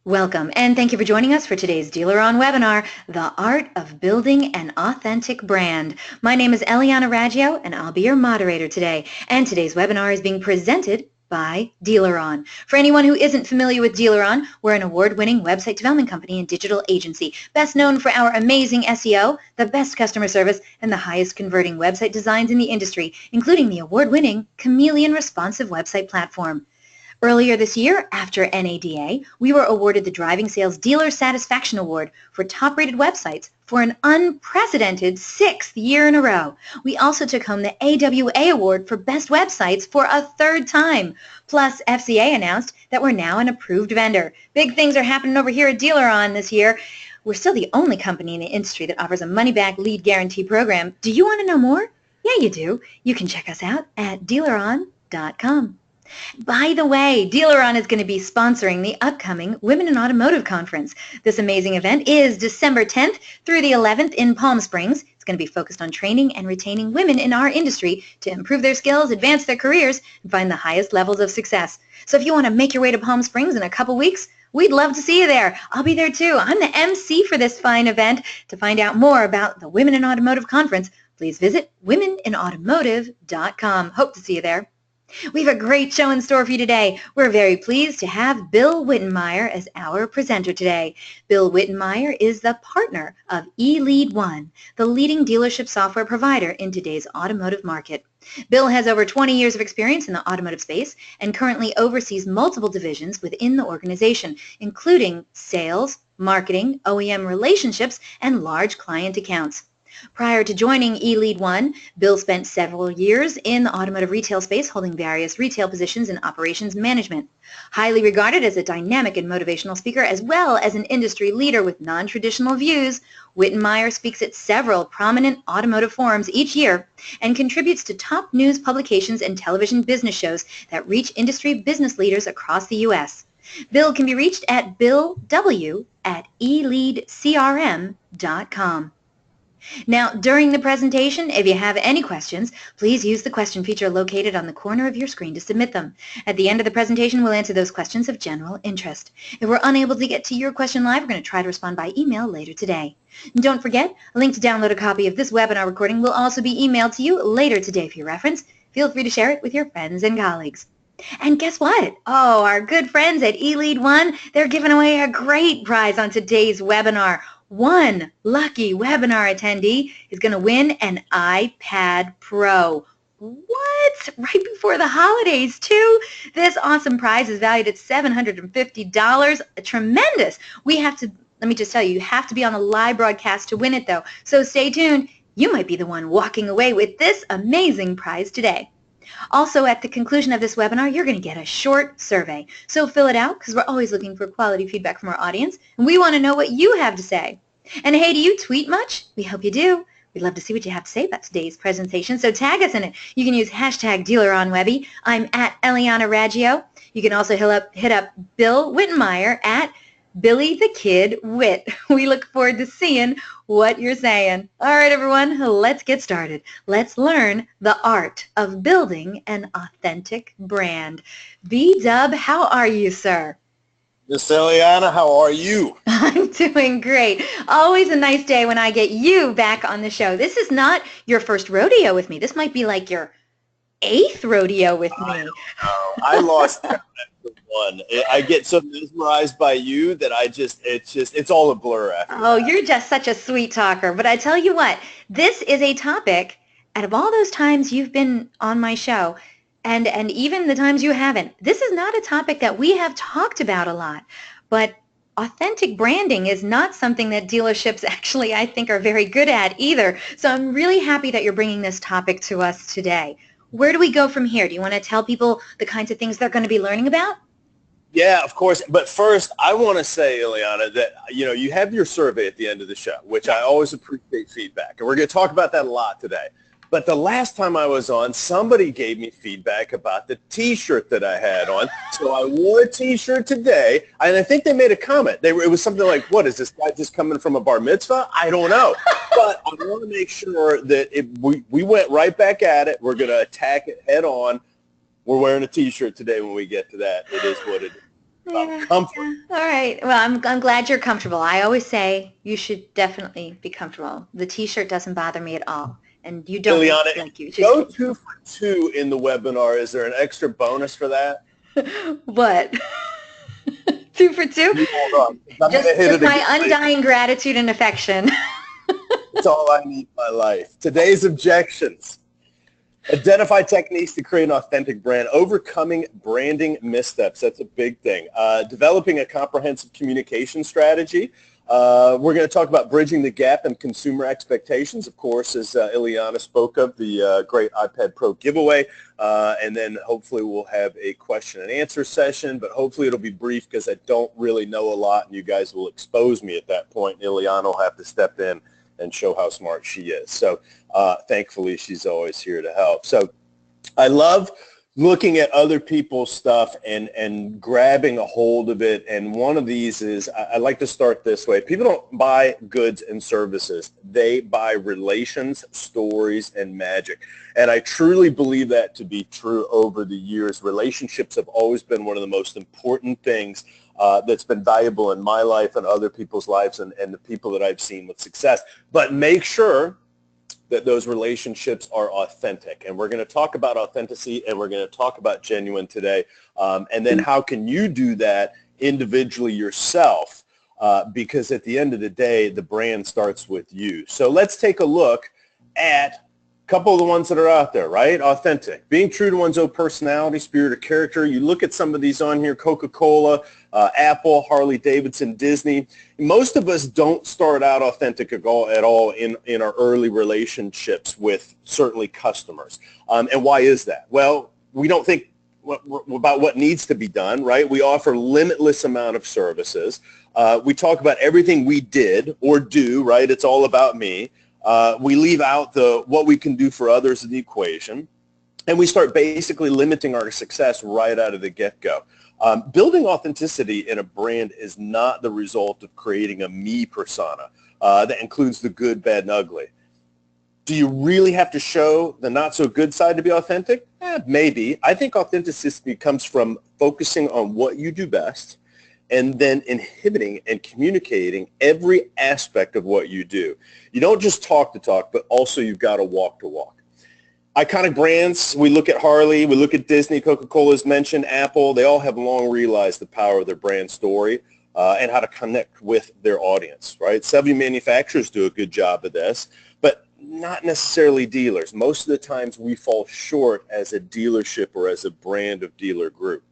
Welcome, and thank you for joining us for today's DealerOn webinar, The Art of Building an Authentic Brand. My name is Eliana Raggio, and I'll be your moderator today. And today's webinar is being presented by DealerOn. For anyone who isn't familiar with DealerOn, we're an award-winning website development company and digital agency, best known for our amazing SEO, the best customer service, and the highest converting website designs in the industry, including the award-winning Chameleon Responsive Website Platform. Earlier this year, after NADA, we were awarded the Driving Sales Dealer Satisfaction Award for top-rated websites for an unprecedented 6th year in a row. We also took home the AWA Award for Best Websites for a 3rd time. Plus, FCA announced that we're now an approved vendor. Big things are happening over here at DealerOn this year. We're still the only company in the industry that offers a money-back lead guarantee program. Do you want to know more? Yeah, you do. You can check us out at DealerOn.com. By the way, DealerOn is going to be sponsoring the upcoming Women in Automotive Conference. This amazing event is December 10th through the 11th in Palm Springs. It's going to be focused on training and retaining women in our industry to improve their skills, advance their careers, and find the highest levels of success. So if you want to make your way to Palm Springs in a couple weeks, we'd love to see you there. I'll be there too. I'm the MC for this fine event. To find out more about the Women in Automotive Conference, please visit womeninautomotive.com. Hope to see you there. We have a great show in store for you today. We're very pleased to have Bill Wittenmyer as our presenter today. Bill Wittenmyer is the partner of eLead1, the leading dealership software provider in today's automotive market. Bill has over 20 years of experience in the automotive space and currently oversees multiple divisions within the organization, including sales, marketing, OEM relationships, and large client accounts. Prior to joining eLead1, Bill spent several years in the automotive retail space holding various retail positions in operations management. Highly regarded as a dynamic and motivational speaker as well as an industry leader with non-traditional views, Wittenmyer speaks at several prominent automotive forums each year and contributes to top news publications and television business shows that reach industry business leaders across the U.S. Bill can be reached at billw@eleadcrm.com. Now, during the presentation, if you have any questions, please use the question feature located on the corner of your screen to submit them. At the end of the presentation, we'll answer those questions of general interest. If we're unable to get to your question live, we're going to try to respond by email later today. And don't forget, a link to download a copy of this webinar recording will also be emailed to you later today for your reference. Feel free to share it with your friends and colleagues. And guess what? Oh, our good friends at eLead1, they're giving away a great prize on today's webinar. One lucky webinar attendee is going to win an iPad Pro. What? Right before the holidays, too? This awesome prize is valued at $750. Tremendous. Let me just tell you, you have to be on a live broadcast to win it, though. So stay tuned. You might be the one walking away with this amazing prize today. Also, at the conclusion of this webinar, you're going to get a short survey. So fill it out because we're always looking for quality feedback from our audience, and we want to know what you have to say. And hey, do you tweet much? We hope you do. We'd love to see what you have to say about today's presentation, so tag us in it. You can use hashtag DealerOnWebby. I'm at Eliana Raggio. You can also hit up Bill Wittenmyer at Billy the Kid Witt. We look forward to seeing what you're saying. All right, everyone, let's get started. Let's learn the art of building an authentic brand. B-Dub, how are you, sir? Miss Eliana, how are you? I'm doing great. Always a nice day when I get you back on the show. This is not your first rodeo with me. This might be like your 8th rodeo with me. I lost count after one. I get so mesmerized by you that it's all a blur after Oh, that. you're just such a sweet talker. But I tell you what, this is a topic, out of all those times you've been on my show, and even the times you haven't, this is not a topic that we have talked about a lot. But authentic branding is not something that dealerships actually, I think, are very good at either. So I'm really happy that you're bringing this topic to us today. Where do we go from here? Do you want to tell people the kinds of things they're going to be learning about? Yeah, of course. But first, I want to say, Eliana, that you have your survey at the end of the show, which I always appreciate feedback, and we're going to talk about that a lot today. But the last time I was on, somebody gave me feedback about the T-shirt that I had on. So I wore a T-shirt today, and I think they made a comment. It was something like, what, is this guy just coming from a bar mitzvah? I don't know. But I want to make sure that we went right back at it. We're going to attack it head on. We're wearing a T-shirt today when we get to that. It is what it is. Yeah, Comfort. yeah. All right. Well, I'm glad you're comfortable. I always say you should definitely be comfortable. The T-shirt doesn't bother me at all, and you don't look Ileana, if like you you just go 2 for 2 in the webinar, is there an extra bonus for that? what? 2 for 2? You hold on. I'm going to hit Just it again my later. undying gratitude and affection. It's all I need in my life. Today's objections. Identify techniques to create an authentic brand. Overcoming branding missteps. That's a big thing. Developing a comprehensive communication strategy. We're going to talk about bridging the gap in consumer expectations, of course, as Ileana spoke of, the great iPad Pro giveaway. And then hopefully we'll have a question and answer session, but hopefully it'll be brief because I don't really know a lot, and you guys will expose me at that point. Ileana will have to step in and show how smart she is. So thankfully, she's always here to help. So I love looking at other people's stuff and grabbing a hold of it. And one of these is, I like to start this way. People don't buy goods and services. They buy relations, stories, and magic. And I truly believe that to be true over the years. Relationships have always been one of the most important things that's been valuable in my life and other people's lives and the people that I've seen with success. But make sure that those relationships are authentic. And we're going to talk about authenticity, and we're going to talk about genuine today. And then how can you do that individually yourself? Because at the end of the day, the brand starts with you. So let's take a look at couple of the ones that are out there, right? Authentic. Being true to one's own personality, spirit, or character. You look at some of these on here, Coca-Cola, Apple, Harley-Davidson, Disney. Most of us don't start out authentic at all in our early relationships with certainly customers. And why is that? Well, we don't think about what needs to be done, right? We offer limitless amount of services. We talk about everything we did or do, right? It's all about me. We leave out what we can do for others in the equation, and we start basically limiting our success right out of the get-go. Building authenticity in a brand is not the result of creating a me persona that includes the good, bad, and ugly. Do you really have to show the not-so-good side to be authentic? Maybe. I think authenticity comes from focusing on what you do best and then inhibiting and communicating every aspect of what you do. You don't just talk the talk, but also you've got to walk the walk. Iconic brands, we look at Harley, we look at Disney, Coca-Cola's mentioned, Apple, they all have long realized the power of their brand story and how to connect with their audience, right? Several manufacturers do a good job of this, but not necessarily dealers. Most of the times we fall short as a dealership or as a brand of dealer group.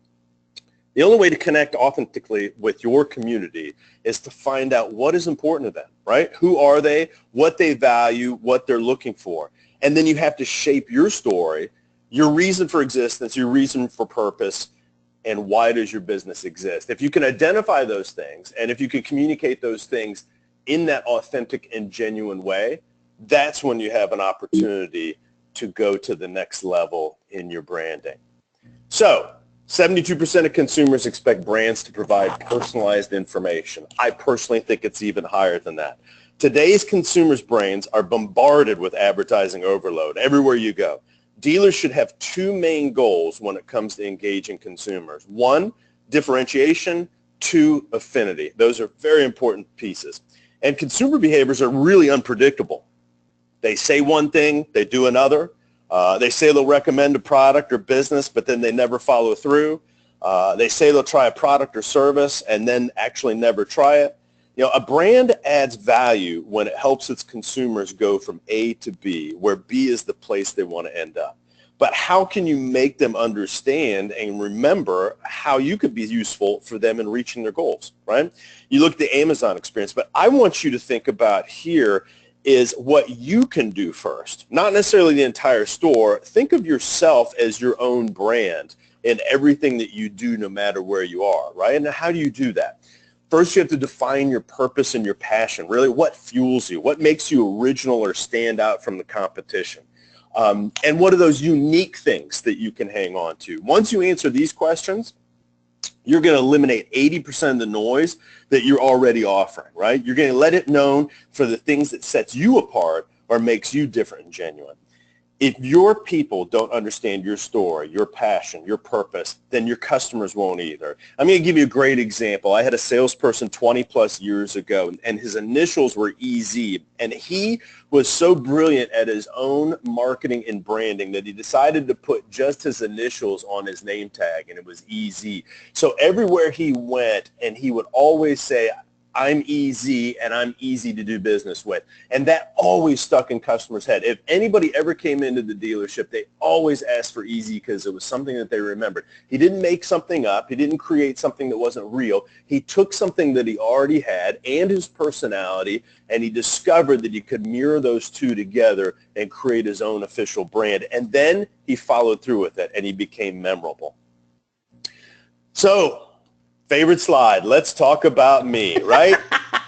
The only way to connect authentically with your community is to find out what is important to them, right? Who are they, what they value, what they're looking for. And then you have to shape your story, your reason for existence, your reason for purpose, and why does your business exist. If you can identify those things, and if you can communicate those things in that authentic and genuine way, that's when you have an opportunity to go to the next level in your branding. So, 72% of consumers expect brands to provide personalized information. I personally think it's even higher than that. Today's consumers' brains are bombarded with advertising overload everywhere you go. Dealers should have two main goals when it comes to engaging consumers. One, differentiation. Two, affinity. Those are very important pieces. And consumer behaviors are really unpredictable. They say one thing, they do another. They say they'll recommend a product or business, but then they never follow through. They say they'll try a product or service and then actually never try it. You know, a brand adds value when it helps its consumers go from A to B, where B is the place they want to end up. But how can you make them understand and remember how you could be useful for them in reaching their goals, right? You look at the Amazon experience, but I want you to think about here is what you can do first, not necessarily the entire store. Think of yourself as your own brand in everything that you do, no matter where you are, right? And how do you do that? First, you have to define your purpose and your passion. Really, what fuels you? What makes you original or stand out from the competition? And what are those unique things that you can hang on to? Once you answer these questions, you're going to eliminate 80% of the noise that you're already offering, right? You're going to let it known for the things that sets you apart or makes you different and genuine. If your people don't understand your story, your passion, your purpose, then your customers won't either. I'm going to give you a great example. I had a salesperson 20 plus years ago, and his initials were EZ, and he was so brilliant at his own marketing and branding that he decided to put just his initials on his name tag, and it was EZ. So everywhere he went, and he would always say, I'm easy and I'm easy to do business with. And that always stuck in customers' head. If anybody ever came into the dealership, they always asked for easy because it was something that they remembered. He didn't make something up. He didn't create something that wasn't real. He took something that he already had and his personality, and he discovered that he could mirror those two together and create his own official brand. And then he followed through with it, and he became memorable. So, favorite slide. Let's talk about me, right?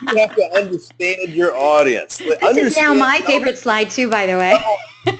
You have to understand your audience. This is now my favorite slide too, by the way.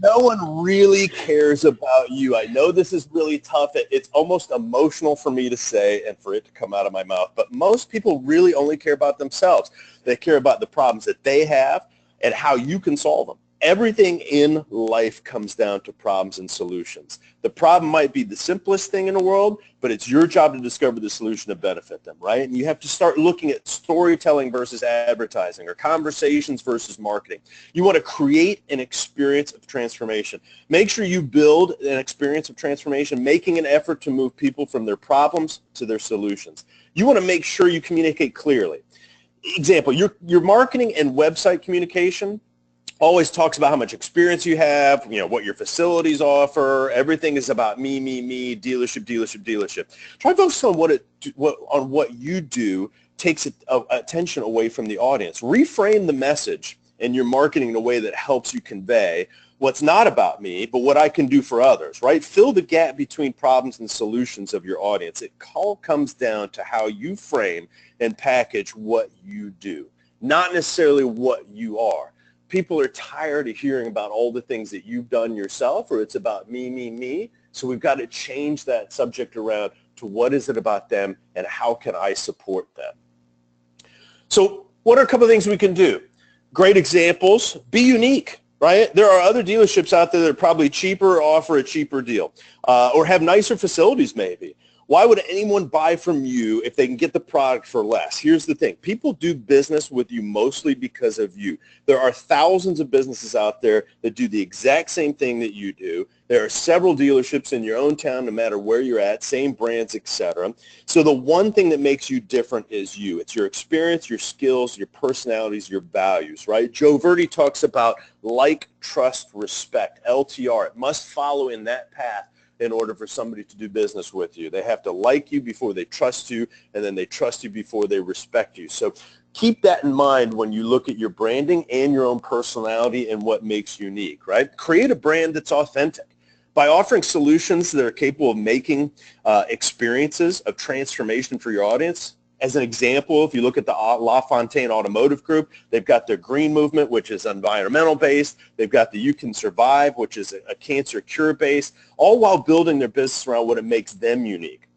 No one really cares about you. I know this is really tough. It's almost emotional for me to say and for it to come out of my mouth, but most people really only care about themselves. They care about the problems that they have and how you can solve them. Everything in life comes down to problems and solutions. The problem might be the simplest thing in the world, but it's your job to discover the solution to benefit them, right? And you have to start looking at storytelling versus advertising or conversations versus marketing. You want to create an experience of transformation. Make sure you build an experience of transformation, making an effort to move people from their problems to their solutions. You want to make sure you communicate clearly. Example, your marketing and website communication always talks about how much experience you have, what your facilities offer. Everything is about me, dealership, dealership, dealership. Try focusing on what you do takes attention away from the audience. Reframe the message in your marketing in a way that helps you convey what's not about me, but what I can do for others, right? Fill the gap between problems and solutions of your audience. It all comes down to how you frame and package what you do, not necessarily what you are. People are tired of hearing about all the things that you've done yourself, or it's about me. So we've got to change that subject around to what is it about them and how can I support them. So what are a couple of things we can do? Great examples. Be unique, right? There are other dealerships out there that are probably cheaper or offer a cheaper deal or have nicer facilities maybe. Why would anyone buy from you if they can get the product for less? Here's the thing. People do business with you mostly because of you. There are thousands of businesses out there that do the exact same thing that you do. There are several dealerships in your own town, no matter where you're at, same brands, etc. So the one thing that makes you different is you. It's your experience, your skills, your personalities, your values, right? Joe Verdi talks about like, trust, respect, LTR. It must follow in that path in order for somebody to do business with you. They have to like you before they trust you, and then they trust you before they respect you. So keep that in mind when you look at your branding and your own personality and what makes you unique, right? Create a brand that's authentic. By offering solutions that are capable of making experiences of transformation for your audience. As an example, if you look at the LaFontaine Automotive Group, they've got their green movement, which is environmental based. They've got the You Can Survive, which is a cancer cure based, all while building their business around what it makes them unique.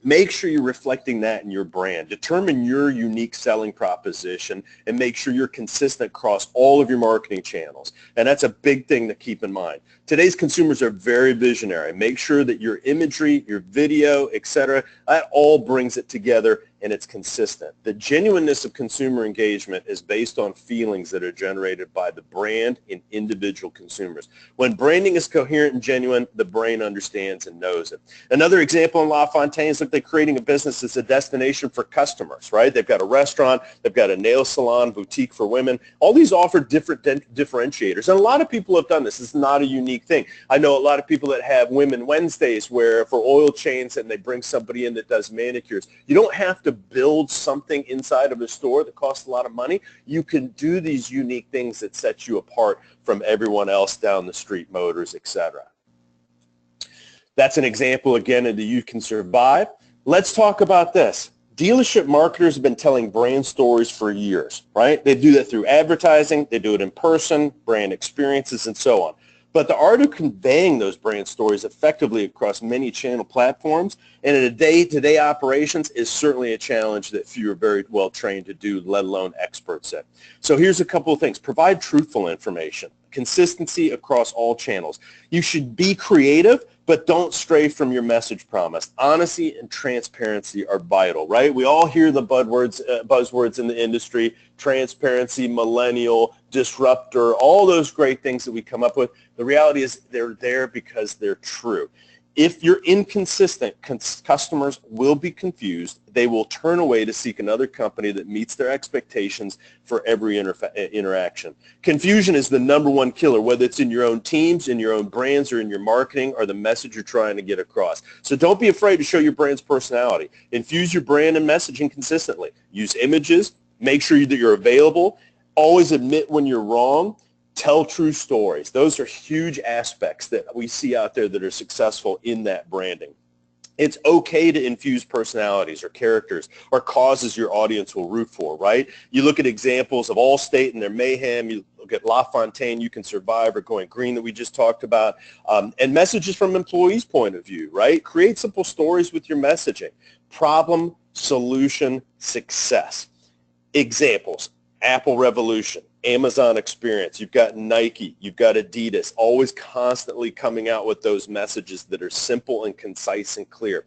Make sure you're reflecting that in your brand. Determine your unique selling proposition and make sure you're consistent across all of your marketing channels. And that's a big thing to keep in mind. Today's consumers are very visionary. Make sure that your imagery, your video, etc., that all brings it together and it's consistent. The genuineness of consumer engagement is based on feelings that are generated by the brand and individual consumers. When branding is coherent and genuine, the brain understands and knows it. Another example in LaFontaine is like they're creating a business that's a destination for customers, right? They've got a restaurant, they've got a nail salon, boutique for women. All these offer different differentiators. And a lot of people have done this. It's not a unique thing. I know a lot of people that have Women Wednesdays where for oil change and they bring somebody in that does manicures. You don't have to build something inside of a store that costs a lot of money. You can do these unique things that set you apart from everyone else down the street, Motors, etc. That's an example again of the You Can Survive. Let's talk about this. Dealership marketers have been telling brand stories for years, right? They do that through advertising, they do it in person, brand experiences, and so on. But the art of conveying those brand stories effectively across many channel platforms and in a day-to-day operations is certainly a challenge that few are very well trained to do, let alone experts at. So here's a couple of things. Provide truthful information. Consistency across all channels. You should be creative, but don't stray from your message promise. Honesty and transparency are vital, right? We all hear the buzzwords in the industry: transparency, millennial, disruptor, all those great things that we come up with. The reality is they're there because they're true. If you're inconsistent, customers will be confused. They will turn away to seek another company that meets their expectations for every interaction. Confusion is the #1 killer, whether it's in your own teams, in your own brands, or in your marketing, or the message you're trying to get across. So don't be afraid to show your brand's personality. Infuse your brand and messaging consistently. Use images. Make sure that you're available. Always admit when you're wrong. Tell true stories. Those are huge aspects that we see out there that are successful in that branding. It's okay to infuse personalities or characters or causes your audience will root for, right? You look at examples of Allstate and their mayhem. You look at LaFontaine, You Can Survive, or Going Green that we just talked about, and messages from employees' point of view, right? Create simple stories with your messaging. Problem, solution, success. Examples: Apple Revolution, Amazon Experience, you've got Nike, you've got Adidas, always constantly coming out with those messages that are simple and concise and clear.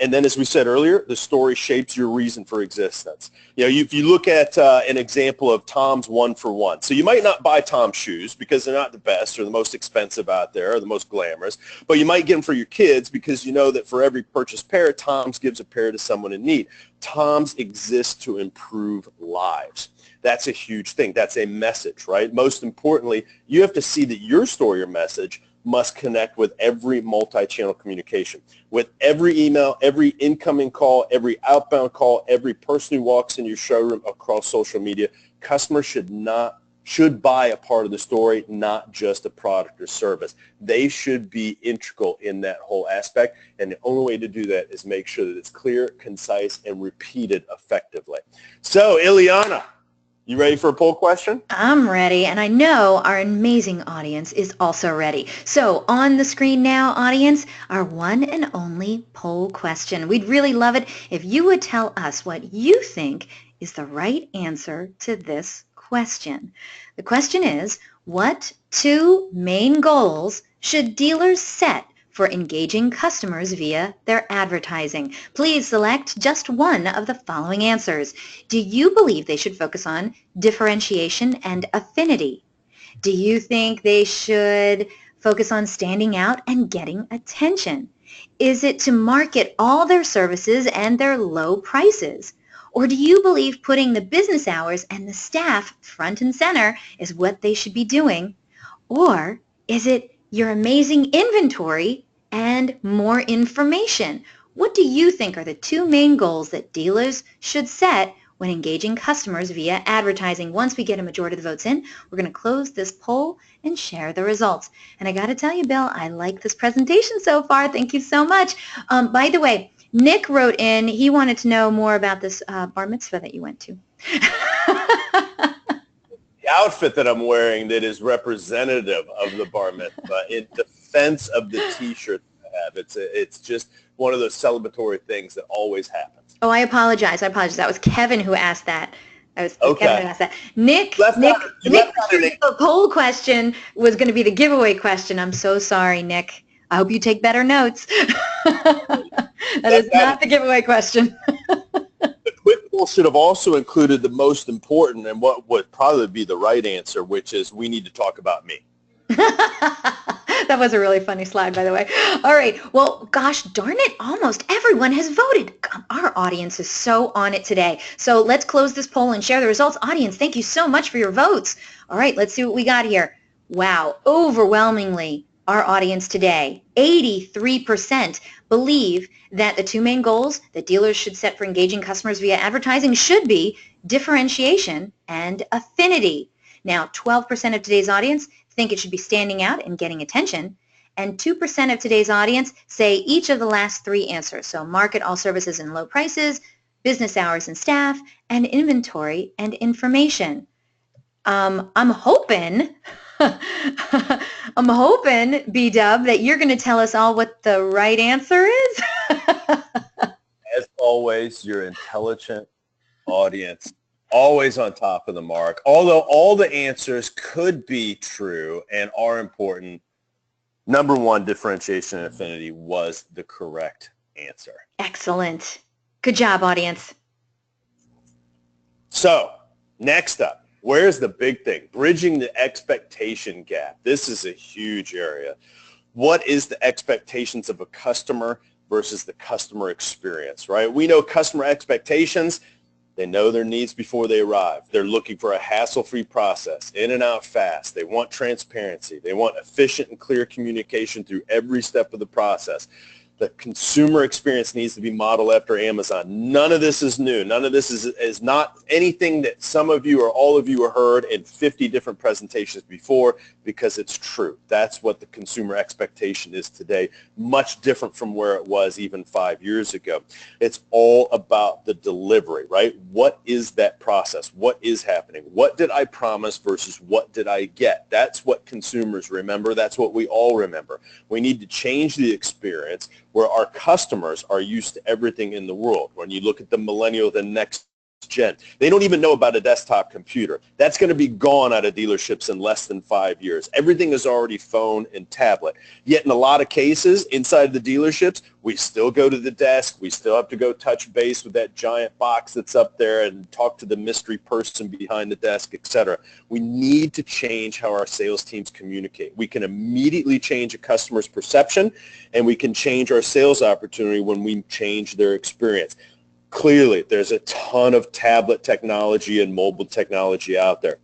And then, as we said earlier, the story shapes your reason for existence. You know, if you look at an example of Tom's 1-for-1, so you might not buy Tom's shoes because they're not the best or the most expensive out there or the most glamorous, but you might get them for your kids because you know that for every purchased pair, Tom's gives a pair to someone in need. Tom's exists to improve lives. That's a huge thing. That's a message, right? Most importantly, you have to see that your story or message must connect with every multi-channel communication, with every email, every incoming call, every outbound call, every person who walks in your showroom across social media. Customers should buy a part of the story, not just a product or service. They should be integral in that whole aspect, and the only way to do that is make sure that it's clear, concise, and repeated effectively. So, Ileana, you ready for a poll question? I'm ready, and I know our amazing audience is also ready. So on the screen now, audience, our one and only poll question. We'd really love it if you would tell us what you think is the right answer to this question. The question is, what 2 main goals should dealers set for engaging customers via their advertising? Please select just one of the following answers. Do you believe they should focus on differentiation and affinity? Do you think they should focus on standing out and getting attention? Is it to market all their services and their low prices? Or do you believe putting the business hours and the staff front and center is what they should be doing? Or is it your amazing inventory and more information? What do you think are the 2 main goals that dealers should set when engaging customers via advertising? Once we get a majority of the votes in, we're going to close this poll and share the results. And I got to tell you, Bill, I like this presentation so far. Thank you so much. By the way, Nick wrote in, he wanted to know more about this bar mitzvah that you went to. The outfit that I'm wearing that is representative of the bar mitzvah in defense of the T-shirt that I have. It's just one of those celebratory things that always happens. Oh, I apologize. That was Kevin who asked that. Okay. Kevin who asked that. Nick, the poll question was going to be the giveaway question. I'm so sorry, Nick. I hope you take better notes. That is not the giveaway question. The quick poll should have also included the most important and what would probably be the right answer, which is we need to talk about me. That was a really funny slide, by the way. All right. Well, gosh darn it, almost everyone has voted. Our audience is so on it today. So let's close this poll and share the results. Audience, thank you so much for your votes. All right, let's see what we got here. Wow, overwhelmingly, our audience today, 83% believe that the 2 main goals that dealers should set for engaging customers via advertising should be differentiation and affinity. Now, 12% of today's audience think it should be standing out and getting attention, and 2% of today's audience say each of the last 3 answers. So market all services and low prices, business hours and staff, and inventory and information. I'm hoping, B-Dub, that you're going to tell us all what the right answer is. As always, your intelligent audience Always on top of the mark. Although all the answers could be true and are important, number one, differentiation and affinity was the correct answer. Excellent. Good job, audience. So next up, where's the big thing? Bridging the expectation gap. This is a huge area. What is the expectations of a customer versus the customer experience, right? We know customer expectations. They know their needs before they arrive. They're looking for a hassle-free process, in and out fast. They want transparency. They want efficient and clear communication through every step of the process. The consumer experience needs to be modeled after Amazon. None of this is new. None of this is not anything that some of you or all of you have heard in 50 different presentations before, because it's true. That's what the consumer expectation is today, much different from where it was even 5 years ago. It's all about the delivery, right? What is that process? What is happening? What did I promise versus what did I get? That's what consumers remember. That's what we all remember. We need to change the experience where our customers are used to everything in the world. When you look at the millennial, the next gen, they don't even know about a desktop computer. That's going to be gone out of dealerships in less than 5 years. Everything is already phone and tablet. Yet in a lot of cases inside the dealerships, we still go to the desk. We still have to go touch base with that giant box that's up there and talk to the mystery person behind the desk, etc. We need to change how our sales teams communicate. We can immediately change a customer's perception, and we can change our sales opportunity when we change their experience. Clearly, there's a ton of tablet technology and mobile technology out there.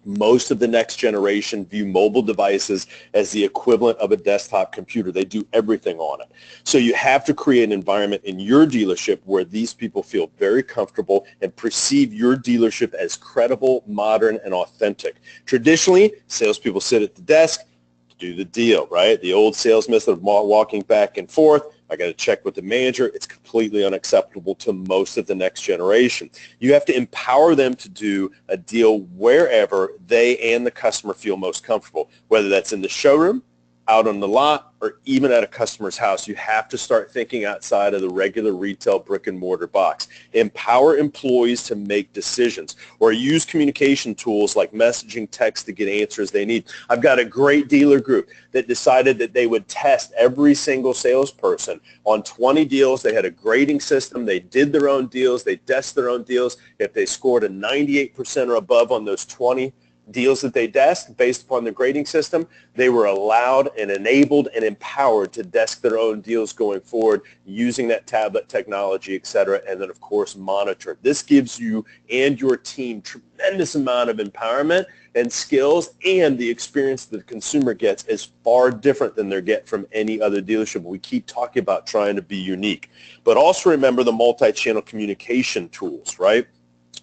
Most of the next generation view mobile devices as the equivalent of a desktop computer. They do everything on it. So you have to create an environment in your dealership where these people feel very comfortable and perceive your dealership as credible, modern, and authentic. Traditionally, salespeople sit at the desk to do the deal, right? The old sales method of walking back and forth. I got to check with the manager. It's completely unacceptable to most of the next generation. You have to empower them to do a deal wherever they and the customer feel most comfortable, whether that's in the showroom, out on the lot, or even at a customer's house. You have to start thinking outside of the regular retail brick and mortar box. Empower employees to make decisions, or use communication tools like messaging, text to get answers they need. I've got a great dealer group that decided that they would test every single salesperson on 20 deals. They had a grading system. They did their own deals. They desk their own deals. If they scored a 98% or above on those 20 deals that they desk based upon the grading system, they were allowed and enabled and empowered to desk their own deals going forward using that tablet technology, etc., and then of course monitor. This gives you and your team tremendous amount of empowerment and skills, and the experience that the consumer gets is far different than they get from any other dealership. We keep talking about trying to be unique, but also remember the multi-channel communication tools, right?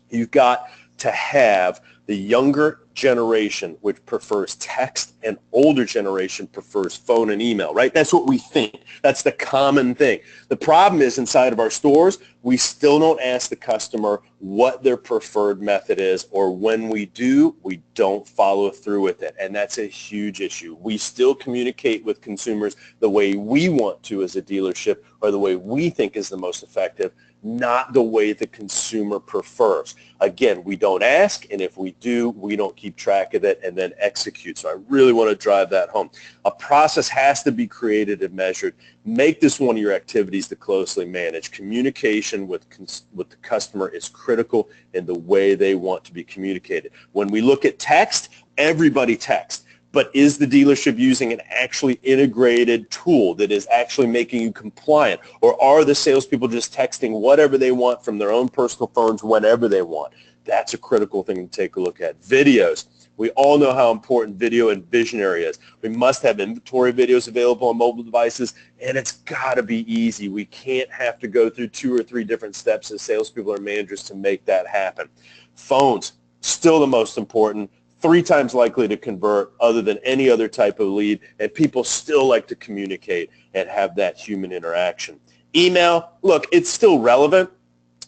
You've got to have the younger generation, which prefers text, and older generation prefers phone and email, right? That's what we think. That's the common thing. The problem is inside of our stores, we still don't ask the customer what their preferred method is, or when we do, we don't follow through with it. And that's a huge issue. We still communicate with consumers the way we want to as a dealership, or the way we think is the most effective, not the way the consumer prefers. Again, we don't ask, and if we do, we don't keep track of it and then execute. So I really want to drive that home. A process has to be created and measured. Make this one of your activities to closely manage. Communication with the customer is critical in the way they want to be communicated. When we look at text, everybody texts. But is the dealership using an actually integrated tool that is actually making you compliant? Or are the salespeople just texting whatever they want from their own personal phones whenever they want? That's a critical thing to take a look at. Videos. We all know how important video and visionary is. We must have inventory videos available on mobile devices, and it's got to be easy. We can't have to go through 2 or 3 different steps as salespeople or managers to make that happen. Phones, still the most important. 3 times likely to convert other than any other type of lead, and people still like to communicate and have that human interaction. Email, look, it's still relevant,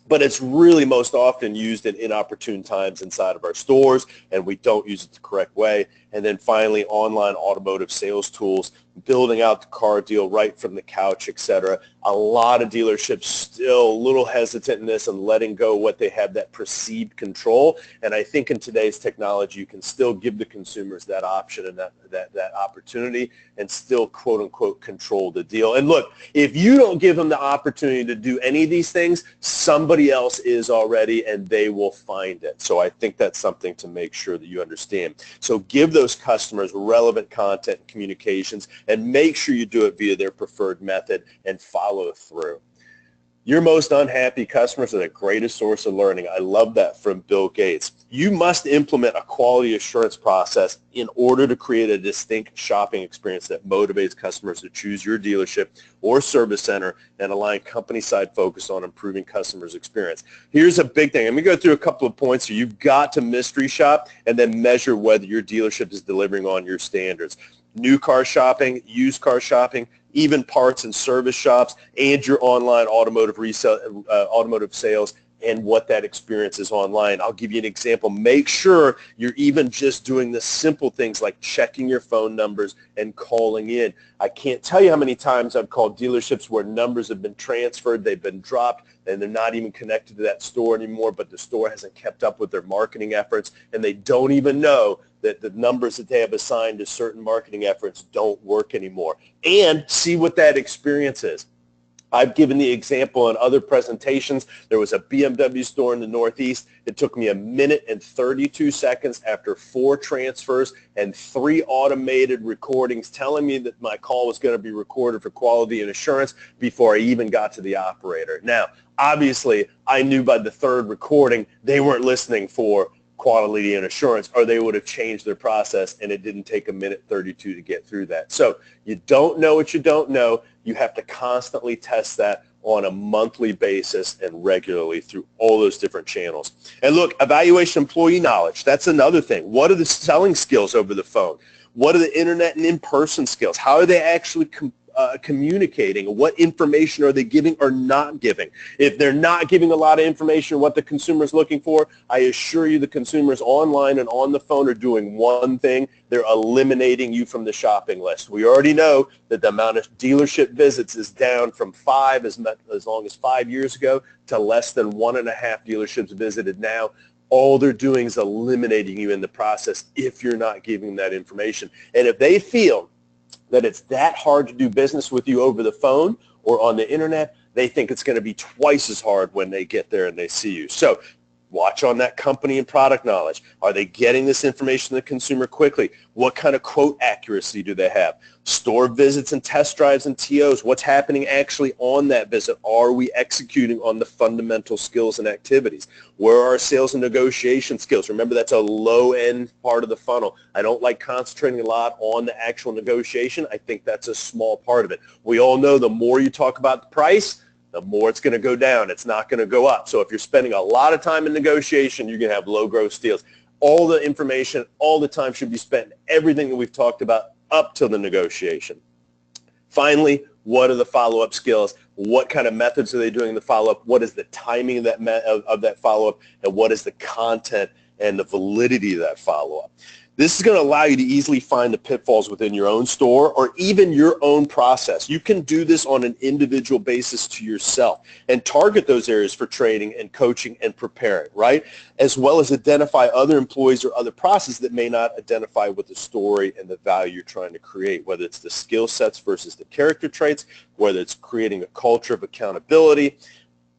but it's really most often used at inopportune times inside of our stores, and we don't use it the correct way. And then finally, online automotive sales tools. building out the car deal right from the couch, etc. A lot of dealerships still a little hesitant in this and letting go what they have, that perceived control. And I think in today's technology, you can still give the consumers that option and that opportunity and still, quote unquote, control the deal. And look, if you don't give them the opportunity to do any of these things, somebody else is already, and they will find it. So I think that's something to make sure that you understand. So give those customers relevant content and communications, and make sure you do it via their preferred method and follow through. Your most unhappy customers are the greatest source of learning. I love that from Bill Gates. You must implement a quality assurance process in order to create a distinct shopping experience that motivates customers to choose your dealership or service center and align company-side focus on improving customers' experience. Here's a big thing. Let me go through a couple of points here. You've got to mystery shop and then measure whether your dealership is delivering on your standards. New car shopping, used car shopping, even parts and service shops, and your online automotive resale, automotive sales, and what that experience is online. I'll give you an example. Make sure you're even just doing the simple things like checking your phone numbers and calling in. I can't tell you how many times I've called dealerships where numbers have been transferred, they've been dropped, and they're not even connected to that store anymore, but the store hasn't kept up with their marketing efforts, and they don't even know that the numbers that they have assigned to certain marketing efforts don't work anymore. And see what that experience is. I've given the example in other presentations. There was a BMW store in the Northeast. It took me 1 minute and 32 seconds after 4 transfers and 3 automated recordings telling me that my call was going to be recorded for quality and assurance before I even got to the operator. Now, obviously, I knew by the 3rd recording they weren't listening for quality and assurance, or they would have changed their process, and it didn't take 1 minute 32 to get through that. So you don't know what you don't know. You have to constantly test that on a monthly basis and regularly through all those different channels. And look, evaluation employee knowledge, that's another thing. What are the selling skills over the phone? What are the internet and in-person skills? How are they actually communicating? What information are they giving or not giving? If they're not giving a lot of information on what the consumer is looking for, I assure you the consumers online and on the phone are doing one thing. They're eliminating you from the shopping list. We already know that the amount of dealership visits is down from 5 as long as 5 years ago to less than 1.5 dealerships visited now. All they're doing is eliminating you in the process if you're not giving that information. And if they feel that it's that hard to do business with you over the phone or on the internet, they think it's going to be twice as hard when they get there and they see you. So watch on that company and product knowledge. Are they getting this information to the consumer quickly? What kind of quote accuracy do they have? Store visits and test drives and TOs. What's happening actually on that visit? Are we executing on the fundamental skills and activities? Where are our sales and negotiation skills? Remember, that's a low-end part of the funnel. I don't like concentrating a lot on the actual negotiation. I think that's a small part of it. We all know the more you talk about the price, the more it's going to go down. It's not going to go up. So if you're spending a lot of time in negotiation, you're going to have low gross deals. All the information, all the time should be spent, everything that we've talked about up to the negotiation. Finally, what are the follow-up skills? What kind of methods are they doing in the follow-up? What is the timing of that follow-up? And what is the content and the validity of that follow-up? This is going to allow you to easily find the pitfalls within your own store or even your own process. You can do this on an individual basis to yourself and target those areas for training and coaching and preparing, right? As well as identify other employees or other processes that may not identify with the story and the value you're trying to create, whether it's the skill sets versus the character traits, whether it's creating a culture of accountability.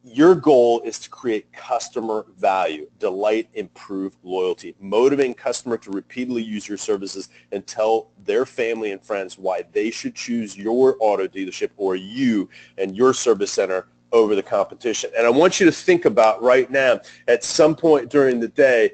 Your goal is to create customer value, delight, improve loyalty, motivating customer to repeatedly use your services and tell their family and friends why they should choose your auto dealership or you and your service center over the competition. And I want you to think about right now, at some point during the day,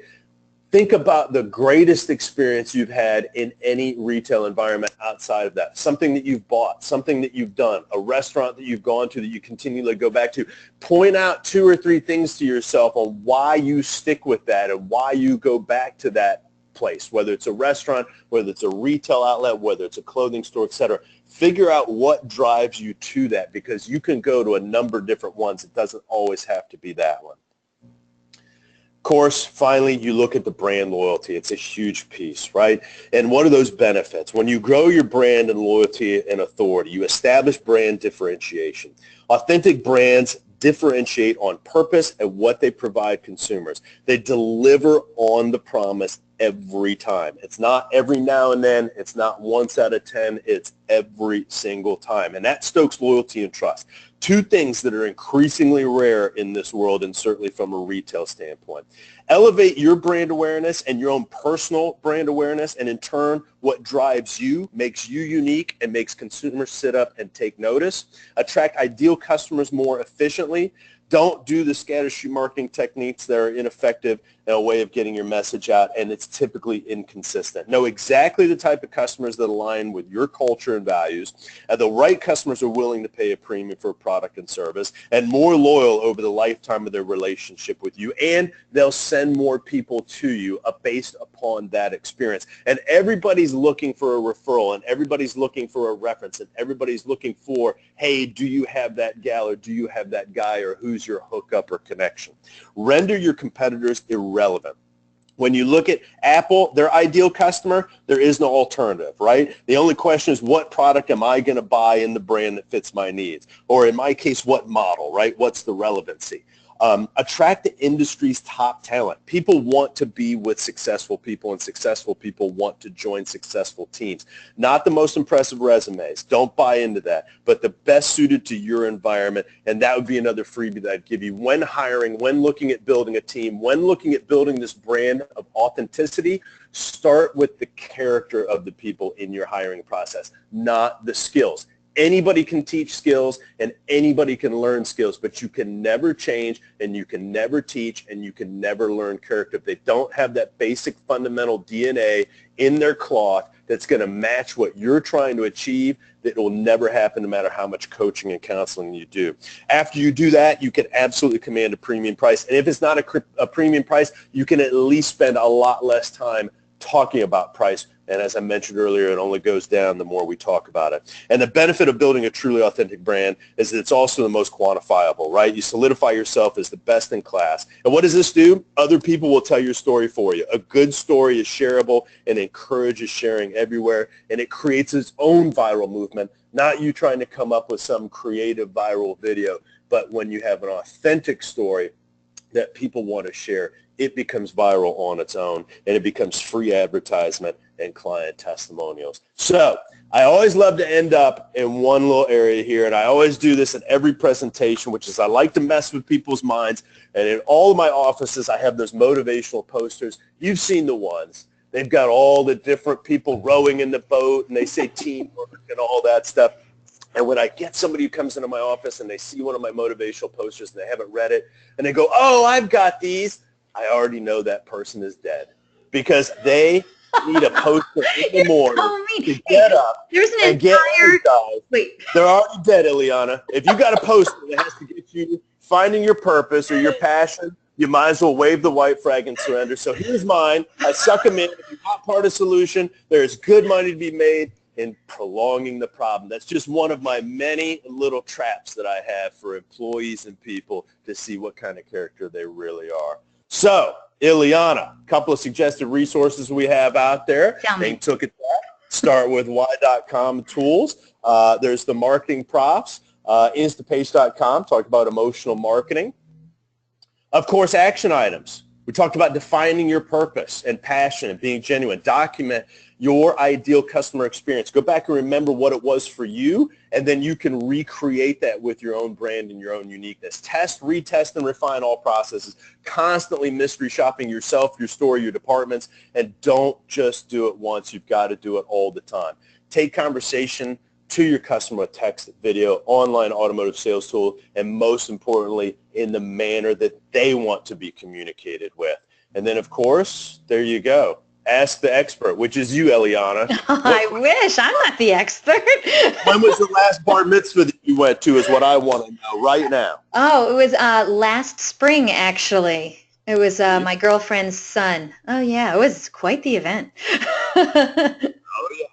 think about the greatest experience you've had in any retail environment outside of that. Something that you've bought, something that you've done, a restaurant that you've gone to that you continually go back to. Point out 2 or 3 things to yourself on why you stick with that and why you go back to that place, whether it's a restaurant, whether it's a retail outlet, whether it's a clothing store, etc. Figure out what drives you to that, because you can go to a number of different ones. It doesn't always have to be that one. course, finally, you look at the brand loyalty. It's a huge piece, right? And what are those benefits? When you grow your brand and loyalty and authority, you establish brand differentiation. Authentic brands differentiate on purpose and what they provide consumers. They deliver on the promise every time. It's not every now and then. It's not once out of 10. It's every single time. And that stokes loyalty and trust. Two things that are increasingly rare in this world, and certainly from a retail standpoint. Elevate your brand awareness and your own personal brand awareness, and in turn, what drives you, makes you unique, and makes consumers sit up and take notice. Attract ideal customers more efficiently. Don't do the scattershot marketing techniques that are ineffective in a way of getting your message out, and it's typically inconsistent. Know exactly the type of customers that align with your culture and values, and the right customers are willing to pay a premium for a product and service, and more loyal over the lifetime of their relationship with you, and they'll send more people to you based upon that experience. And everybody's looking for a referral, and everybody's looking for a reference, and everybody's looking for, hey, do you have that gal, or do you have that guy, or who's your hookup or connection? Render your competitors irrelevant. When you look at Apple, their ideal customer, there is no alternative, right? The only question is, what product am I going to buy in the brand that fits my needs? Or in my case, what model, right? What's the relevancy? Attract the industry's top talent. People want to be with successful people, and successful people want to join successful teams. Not the most impressive resumes. Don't buy into that, but the best suited to your environment, and that would be another freebie that I'd give you. When hiring, when looking at building a team, when looking at building this brand of authenticity, start with the character of the people in your hiring process, not the skills. Anybody can teach skills and anybody can learn skills, but you can never change and you can never teach and you can never learn character if they don't have that basic fundamental DNA in their cloth that's going to match what you're trying to achieve. That will never happen no matter how much coaching and counseling you do. After you do that, you can absolutely command a premium price. And if it's not a premium price, you can at least spend a lot less time talking about price. And as I mentioned earlier, it only goes down the more we talk about it. And the benefit of building a truly authentic brand is that it's also the most quantifiable, right? You solidify yourself as the best in class. And what does this do? Other people will tell your story for you. A good story is shareable and encourages sharing everywhere. And it creates its own viral movement, not you trying to come up with some creative viral video, but when you have an authentic story that people want to share, it becomes viral on its own, and it becomes free advertisement and client testimonials. So I always love to end up in one little area here, and I always do this at every presentation, which is I like to mess with people's minds. And in all of my offices, I have those motivational posters. You've seen the ones. They've got all the different people rowing in the boat, and they say teamwork and all that stuff. And when I get somebody who comes into my office and they see one of my motivational posters and they haven't read it, and they go, oh, I've got these, I already know that person is dead, because they need a poster in the morning to get up and get energized. Wait. They're already dead, Ileana. If you got a poster that has to get you finding your purpose or your passion, you might as well wave the white flag and surrender. So here's mine. I suck them in. If you're not part of the solution, there's good money to be made in prolonging the problem. That's just one of my many little traps that I have for employees and people to see what kind of character they really are. So, Ileana, a couple of suggested resources we have out there. They took it back. Start with y.com tools. There's the marketing props. Instapace.com, talk about emotional marketing. Of course, action items. We talked about defining your purpose and passion and being genuine. Document your ideal customer experience. Go back and remember what it was for you, and then you can recreate that with your own brand and your own uniqueness. Test, retest, and refine all processes. Constantly mystery shopping yourself, your store, your departments, and don't just do it once. You've got to do it all the time. Take conversation to your customer with text, video, online automotive sales tool, and most importantly, in the manner that they want to be communicated with. And then, of course, there you go. Ask the expert, which is you, Ileana. I wish. I'm not the expert. When was the last bar mitzvah that you went to is what I want to know right now. Oh, it was last spring, actually. It was my girlfriend's son. Oh, yeah. It was quite the event. Oh, yeah.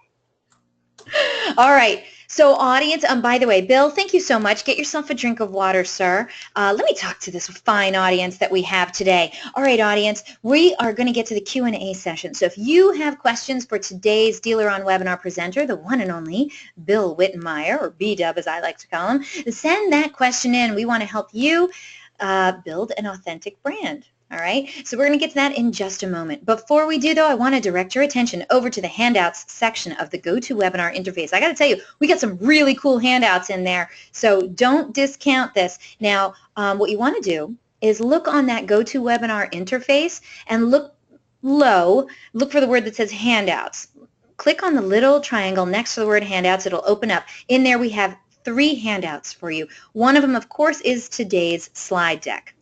All right. So audience, by the way, Bill, thank you so much. Get yourself a drink of water, sir. Let me talk to this fine audience that we have today. All right, audience, we are going to get to the Q&A session. So if you have questions for today's DealerOn webinar presenter, the one and only Bill Wittenmyer, or B-Dub as I like to call him, send that question in. We want to help you build an authentic brand. All right, so we're going to get to that in just a moment. Before we do, though, I want to direct your attention over to the handouts section of the GoToWebinar interface. I got to tell you, we got some really cool handouts in there, so don't discount this. Now, what you want to do is look on that GoToWebinar interface and look low, look for the word that says handouts. Click on the little triangle next to the word handouts. It'll open up. In there, we have 3 handouts for you. One of them, of course, is today's slide deck.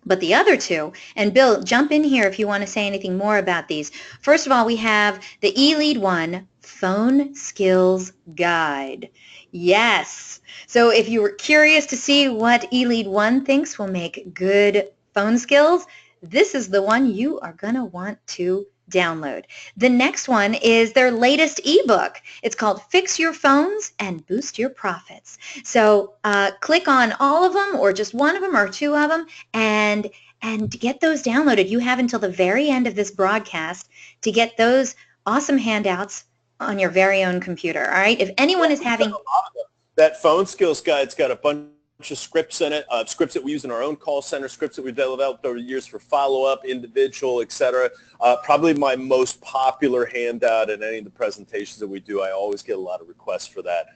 But the other 2, and Bill, jump in here if you want to say anything more about these. First of all, we have the eLead 1 Phone Skills Guide. Yes. So if you were curious to see what eLead 1 thinks will make good phone skills, this is the one you are going to want to download. The next one is their latest ebook. It's called Fix Your Phones and Boost Your Profits. So click on all of them or just one of them or 2 of them and get those downloaded. You have until the very end of this broadcast to get those awesome handouts on your very own computer. All right. If anyone is having that phone skills guide's got a bunch of scripts in it, scripts that we use in our own call center, scripts that we've developed over the years for follow-up, individual, etc. Probably my most popular handout in any of the presentations that we do. I always get a lot of requests for that.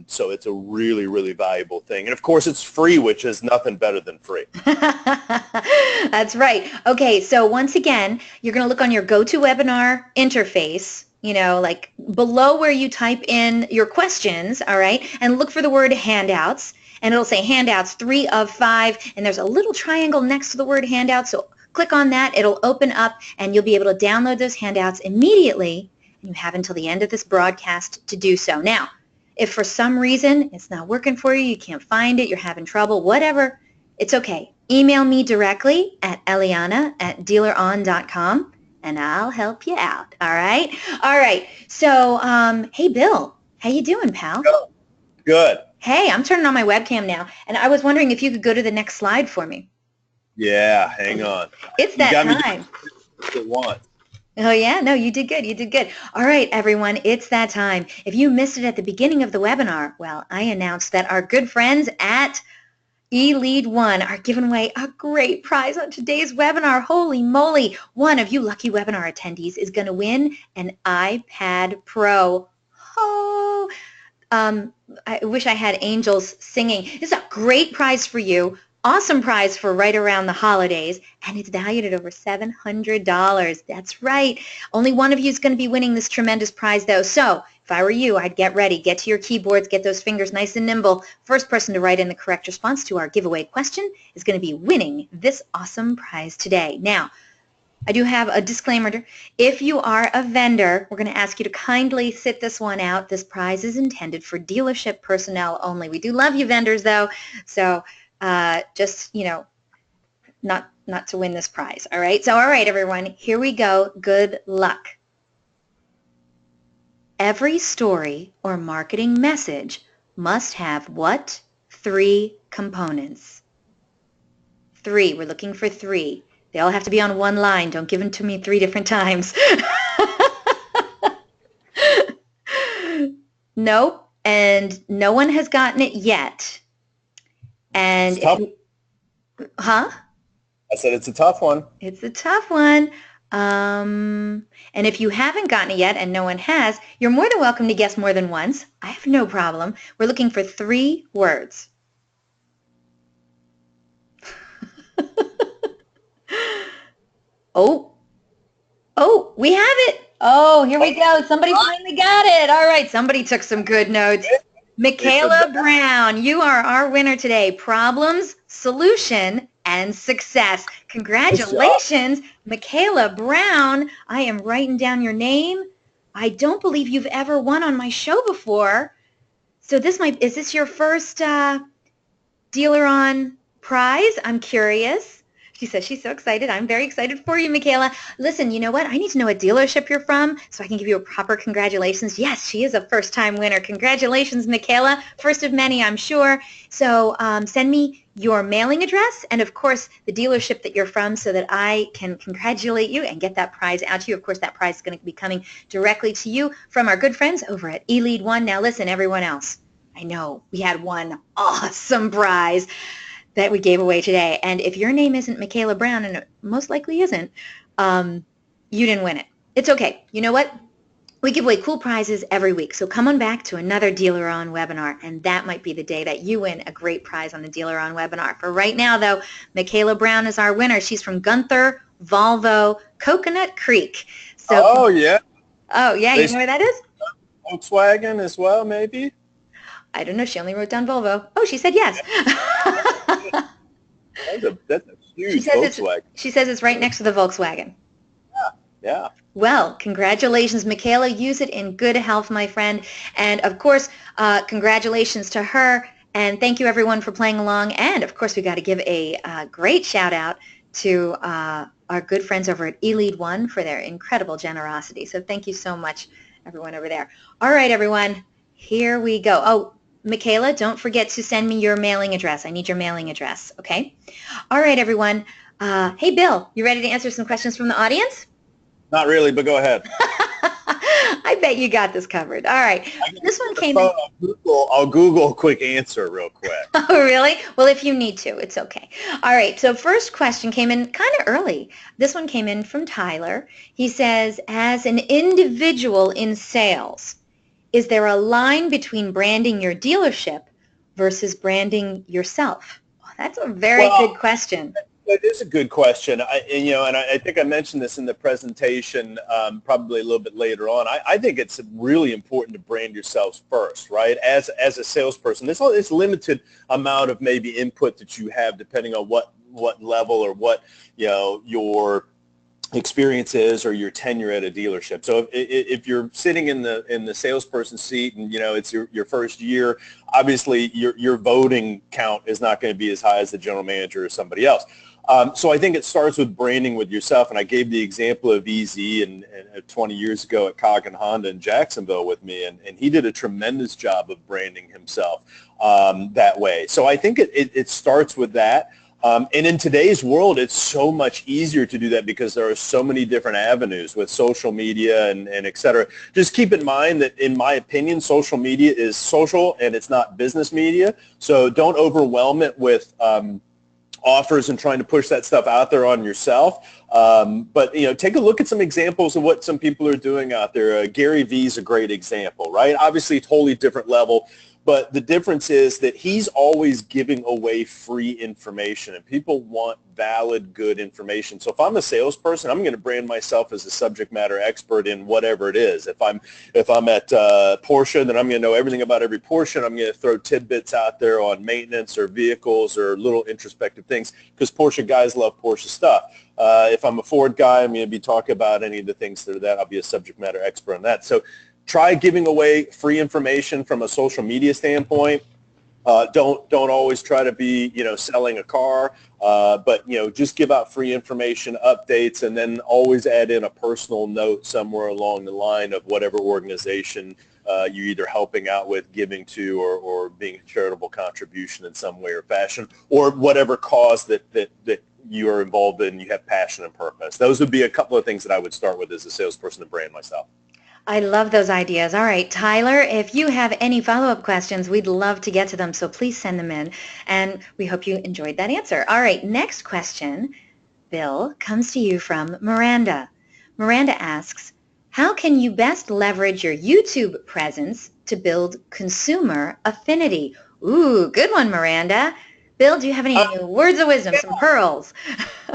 So it's a really, really valuable thing. And of course, it's free, which is nothing better than free. That's right. Okay, so once again, you're going to look on your GoToWebinar interface, you know, like below where you type in your questions, all right, and look for the word handouts. And it'll say handouts 3 of 5, and there's a little triangle next to the word handouts. So click on that. It'll open up, and you'll be able to download those handouts immediately. And you have until the end of this broadcast to do so. Now, if for some reason it's not working for you, you can't find it, you're having trouble, whatever, it's okay. Email me directly at eliana@dealeron.com, and I'll help you out. All right? All right. So, hey, Bill, how you doing, pal? Good. Hey, I'm turning on my webcam now, and I was wondering if you could go to the next slide for me. Yeah, hang on. It's that time. Oh, yeah? No, you did good. You did good. All right, everyone, it's that time. If you missed it at the beginning of the webinar, well, I announced that our good friends at eLead 1 are giving away a great prize on today's webinar. Holy moly. One of you lucky webinar attendees is going to win an iPad Pro. Oh, I wish I had angels singing. This is a great prize for you. Awesome prize for right around the holidays, and it's valued at over $700. That's right. Only one of you is going to be winning this tremendous prize, though. So if I were you, I'd get ready. Get to your keyboards. Get those fingers nice and nimble. First person to write in the correct response to our giveaway question is going to be winning this awesome prize today. Now, I do have a disclaimer. If you are a vendor, we're going to ask you to kindly sit this one out. This prize is intended for dealership personnel only. We do love you vendors, though, so just, you know, not to win this prize. All right? So, all right, everyone, here we go. Good luck. Every story or marketing message must have what 3 components? 3. We're looking for 3. They all have to be on one line. Don't give them to me 3 different times. Nope. And no one has gotten it yet. And if you, huh? I said it's a tough one. It's a tough one. And if you haven't gotten it yet and no one has, you're more than welcome to guess more than once. I have no problem. We're looking for 3 words. Oh, we have it. Oh, here we go. Somebody finally got it. All right, somebody took some good notes. Michaela Brown, you are our winner today. Problems, solution, and success. Congratulations, Michaela Brown. I am writing down your name. I don't believe you've ever won on my show before. So is this your first DealerOn prize? I'm curious. She says she's so excited. I'm very excited for you, Michaela. Listen, you know what? I need to know what dealership you're from so I can give you a proper congratulations. Yes, she is a first-time winner. Congratulations, Michaela. First of many, I'm sure. So send me your mailing address and, of course, the dealership that you're from so that I can congratulate you and get that prize out to you. Of course, that prize is going to be coming directly to you from our good friends over at eLead One. Now, listen, everyone else. I know we had one awesome prize that we gave away today. And if your name isn't Michaela Brown, and it most likely isn't, you didn't win it. It's okay. You know what? We give away cool prizes every week. So come on back to another DealerOn webinar, and that might be the day that you win a great prize on the DealerOn webinar. For right now, though, Michaela Brown is our winner. She's from Gunther, Volvo, Coconut Creek. So, Oh, yeah. Oh, yeah. You know where that is? Volkswagen as well, maybe? I don't know. She only wrote down Volvo. Oh, she said yes. That's a huge Volkswagen. She says it's right next to the Volkswagen. Yeah. Well, congratulations, Michaela. Use it in good health, my friend. And, of course, congratulations to her. And thank you, everyone, for playing along. And, of course, we got to give a great shout-out to our good friends over at eLead One for their incredible generosity. So thank you so much, everyone over there. All right, everyone. Here we go. Oh, Michaela, don't forget to send me your mailing address. I need your mailing address, okay? All right, everyone. Hey, Bill, you ready to answer some questions from the audience? Not really, but go ahead. I bet you got this covered. All right. This one came in. I'll Google a quick answer real quick. Oh, really? Well, if you need to, it's okay. All right. So first question came in kind of early. This one came in from Tyler. He says, as an individual in sales, is there a line between branding your dealership versus branding yourself? Oh, that's a very good question. It is a good question. I think I mentioned this in the presentation probably a little bit later on. I think it's really important to brand yourselves first, right? As a salesperson, there's limited amount of maybe input that you have depending on what level or what your experience is or your tenure at a dealership. So if you're sitting in the salesperson seat and it's your first year, obviously your voting count is not going to be as high as the general manager or somebody else. So I think it starts with branding with yourself, and I gave the example of EZ and 20 years ago at Cog and Honda in Jacksonville with me, and he did a tremendous job of branding himself that way. So I think it starts with that. And in today's world, it's so much easier to do that because there are so many different avenues with social media and et cetera. Just keep in mind that, in my opinion, social media is social and it's not business media. So don't overwhelm it with offers and trying to push that stuff out there on yourself. But take a look at some examples of what some people are doing out there. Gary Vee's a great example, right? Obviously, totally different level. But the difference is that he's always giving away free information, and people want valid, good information. So if I'm a salesperson, I'm going to brand myself as a subject matter expert in whatever it is. If I'm at Porsche, then I'm going to know everything about every Porsche, and I'm going to throw tidbits out there on maintenance or vehicles or little introspective things because Porsche guys love Porsche stuff. If I'm a Ford guy, I'm going to be talking about any of the things that are that. I'll be a subject matter expert on that. So try giving away free information from a social media standpoint. Don't always try to be selling a car, but just give out free information, updates, and then always add in a personal note somewhere along the line of whatever organization you're either helping out with, giving to, or being a charitable contribution in some way or fashion, or whatever cause that you are involved in. You have passion and purpose. Those would be a couple of things that I would start with as a salesperson to brand myself. I love those ideas. All right, Tyler, if you have any follow-up questions, we'd love to get to them, so please send them in, and we hope you enjoyed that answer. All right, next question, Bill, comes to you from Miranda. Miranda asks, how can you best leverage your YouTube presence to build consumer affinity? Ooh, good one, Miranda. Bill, do you have any words of wisdom, some pearls?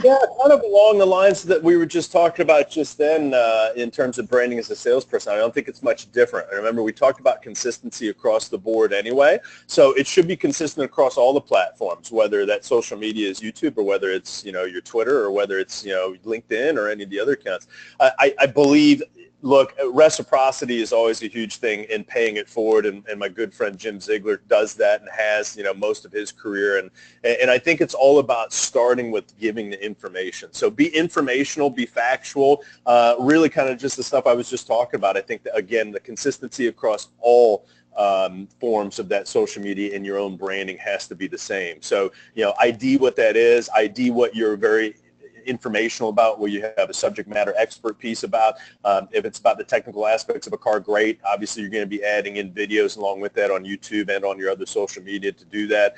Yeah, kind of along the lines that we were just talking about just then in terms of branding as a salesperson. I don't think it's much different. I remember we talked about consistency across the board anyway, so it should be consistent across all the platforms, whether that social media is YouTube or whether it's your Twitter or whether it's LinkedIn or any of the other accounts. I believe look, reciprocity is always a huge thing in paying it forward, and my good friend Jim Ziegler does that and has, most of his career, and I think it's all about starting with giving the information. So be informational, be factual, really kind of just the stuff I was just talking about. I think that, again, the consistency across all forms of that social media and your own branding has to be the same. So, ID what that is, ID what you're very informational about, where you have a subject matter expert piece about. If it's about the technical aspects of a car, great. Obviously, you're going to be adding in videos along with that on YouTube and on your other social media to do that.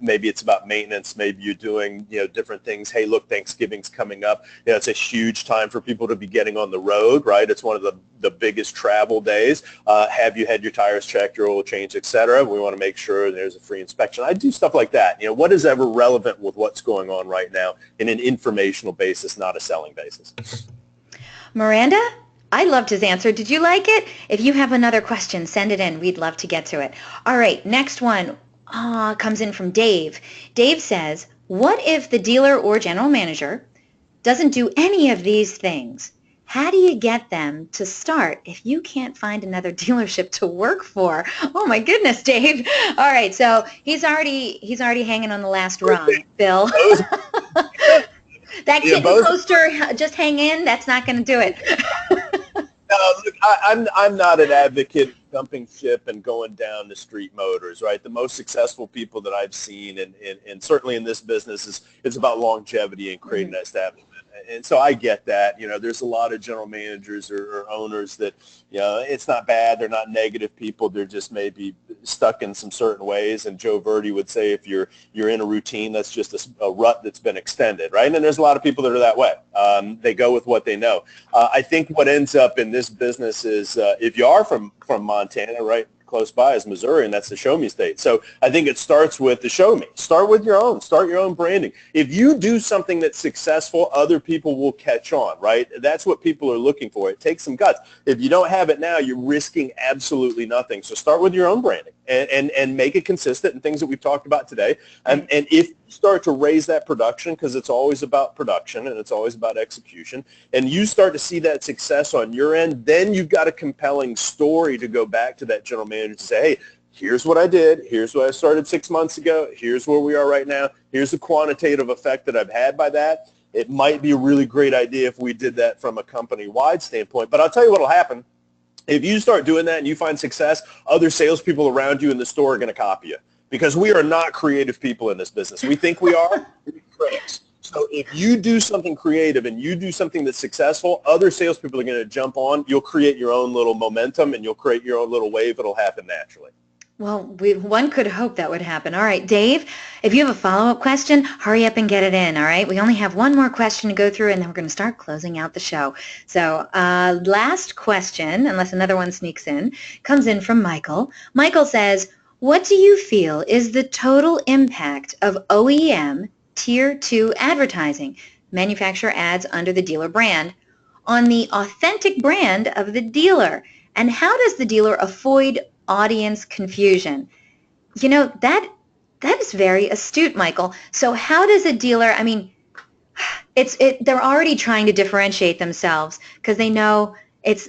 Maybe it's about maintenance. Maybe you're doing, different things. Hey, look, Thanksgiving's coming up. It's a huge time for people to be getting on the road, right? It's one of the biggest travel days. Have you had your tires checked, your oil changed, etc.? We want to make sure there's a free inspection. I do stuff like that. What is ever relevant with what's going on right now in an informational basis, not a selling basis. Miranda, I loved his answer. Did you like it? If you have another question, send it in. We'd love to get to it. All right, next one comes in from Dave. Dave says, what if the dealer or general manager doesn't do any of these things? How do you get them to start if you can't find another dealership to work for? Oh my goodness, Dave. All right, so he's already hanging on the last rung, Bill. That kitten poster, just hang in, that's not going to do it. Look, I'm not an advocate of jumping ship and going down the street motors, right? The most successful people that I've seen, and certainly in this business, it's about longevity and creating that establishment. And so I get that. There's a lot of general managers or owners that, it's not bad. They're not negative people. They're just maybe stuck in some certain ways. And Joe Verdi would say if you're in a routine, that's just a rut that's been extended, right? And there's a lot of people that are that way. They go with what they know. I think what ends up in this business is if you are from Montana, right? Close by is Missouri, and that's the show me state. So I think it starts with the show me. Start with your own. Start your own branding. If you do something that's successful, other people will catch on, right? That's what people are looking for. It takes some guts. If you don't have it now, you're risking absolutely nothing. So start with your own branding and make it consistent and things that we've talked about today. And if you start to raise that production, because it's always about production and it's always about execution, and you start to see that success on your end, then you've got a compelling story to go back to that general manager to say, hey, here's what I did. Here's what I started 6 months ago. Here's where we are right now. Here's the quantitative effect that I've had by that. It might be a really great idea if we did that from a company-wide standpoint. But I'll tell you what will happen. If you start doing that and you find success, other salespeople around you in the store are going to copy you, because we are not creative people in this business. We think we are. We're critics. So if you do something creative and you do something that's successful, other salespeople are going to jump on. You'll create your own little momentum and you'll create your own little wave. It'll happen naturally. Well, one could hope that would happen. All right, Dave, if you have a follow-up question, hurry up and get it in, all right? We only have one more question to go through, and then we're going to start closing out the show. So last question, unless another one sneaks in, comes in from Michael. Michael says, what do you feel is the total impact of OEM Tier 2 advertising, manufacturer ads under the dealer brand, on the authentic brand of the dealer? And how does the dealer avoid audience confusion? That is very astute, Michael. So how does a dealer, they're already trying to differentiate themselves because they know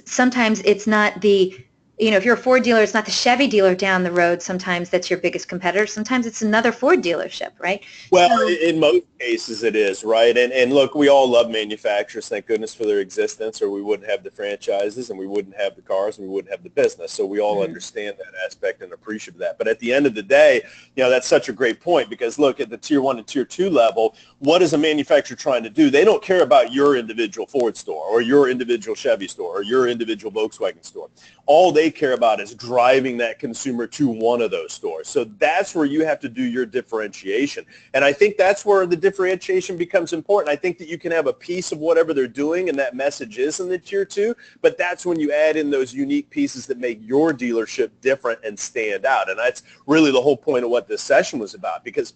sometimes it's not the, if you're a Ford dealer, it's not the Chevy dealer down the road. Sometimes that's your biggest competitor. Sometimes it's another Ford dealership, right? Well, in most cases it is, right? And look, we all love manufacturers, thank goodness for their existence, or we wouldn't have the franchises and we wouldn't have the cars and we wouldn't have the business. So we all understand that aspect and appreciate that. But at the end of the day, that's such a great point, because look, at the Tier 1 and Tier 2 level, what is a manufacturer trying to do? They don't care about your individual Ford store or your individual Chevy store or your individual Volkswagen store. All they care about is driving that consumer to one of those stores. So that's where you have to do your differentiation. And I think that's where the differentiation becomes important. I think that you can have a piece of whatever they're doing and that message is in the Tier 2, but that's when you add in those unique pieces that make your dealership different and stand out. And that's really the whole point of what this session was about, because